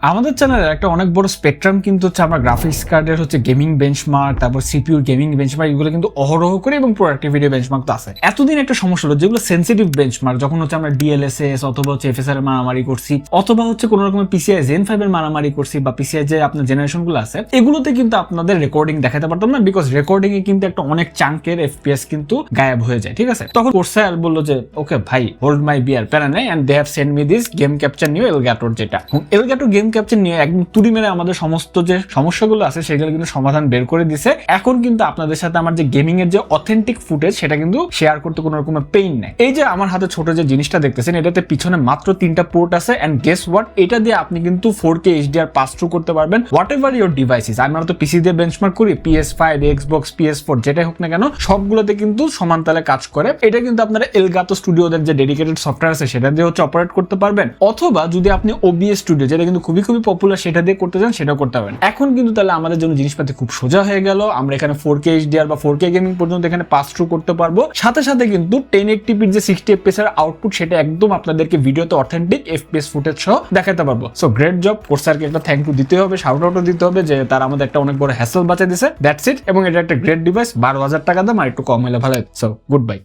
আমাদের চ্যানেলের একটা অনেক বড় স্পেকট্রাম কিন্তু হচ্ছে আমরা গ্রাফিক্স কার্ডের হচ্ছে গেমিং বেঞ্চমার্ক, তারপর সিপিইউর গেমিং বেঞ্চমার্ক, এগুলো কিন্তু অহরহ করে এবং প্রোডাক্টিভিটি বেঞ্চমার্ক তো আছে। এতদিন একটা সমস্যা হলো যেগুলো সেন্সিটিভ বেঞ্চমার্ক, যখন হচ্ছে আমরা ডিএলএসএস অথবা হচ্ছে এফএসআর এর মারামারি করছি, অথবা হচ্ছে কোনো রকমের পিসিআই জেন 5 এর মারামারি করছি, বা পিসিআই যে আপনার জেনারেশন গুলো আছে এগুলোতে কিন্তু আপনাদের রেকর্ডিং দেখাতে পারতাম না, বিকজ রেকর্ডিং এ কিন্তু একটা অনেক চাঙ্কের এফপিএস কিন্তু গায়েব হয়ে যায়। ঠিক আছে, তখন কোর্সার বললো যে ওকে ভাই, হোল্ড মাই বিয়ার, প্যারা নাই, and they have send me this game capture new এলগাটোর, যেটা এলগাটোর গেম ক্যাপচার নিয়ে একদম তুড়ি মেরে আমাদের সমস্ত যে সমস্যাগুলো আছে সেগুলো কিন্তু সমাধান বের করে দিছে। এখন কিন্তু আপনাদের সাথে আমার যে গেমিং এর যে অথেন্টিক ফুটেজ সেটা কিন্তু শেয়ার করতে কোনো রকমের পেইন নেই। এই যে আমার হাতে ছোট যে জিনিসটা দেখতেছেন, এটাতে পিছনে মাত্র 3টা পোর্ট আছে, এন্ড গেস হোয়াট, এটা দিয়ে আপনি কিন্তু 4K HDR পাস থ্রু করতে পারবেন হোয়াট এভার ইউর ডিভাইসেস। আমরা তো পিসি দিয়ে বেঞ্চমার্ক করি, PS5, এক্সবক্স, PS4 যেটাই হোক না কেন সবগুলোতে কিন্তু সমান তালে কাজ করে। এটা কিন্তু আপনারা এলগাটো স্টুডিওদের যে ডেডিকেটেড সফটওয়্যার আছে সেটা দিয়ে হচ্ছে অপারেট করতে পারবেন, অথবা যদি আপনি OBS স্টুডিও, যেটা কিন্তু খুবই পপুলার, সেটা দিয়ে করতে চান সেটাও করতে পারবেন। এখন কিন্তু তাহলে আমাদের জন্য জিনিসপাতি খুব সোজা হয়ে গেল। আমরা এখানে 4K HDR বা 4K গেমিং পর্যন্ত এখানে পাস থ্রু করতে পারবো। সাথে সাথে কিন্তু 1080p যে 60 FPS এর আউটপুট, সেটা একদম আপনাদেরকে ভিডিওতে অথেন্টিক FPS ফুটেজ সহ দেখাতে পারবো। সো গ্রেট জব, কোর্সারকে একটা থ্যাংক ইউ দিতে হবে, শাউট আউটও দিতে হবে যে তারা আমাদের একটা অনেক বড় হ্যাসেল বাঁচিয়ে দিয়েছে। That's it. এবং এটা একটা গ্রেট ডিভাইস, 12,000 টাকা দাম, আর একটু কম হলে ভালো। So good bye.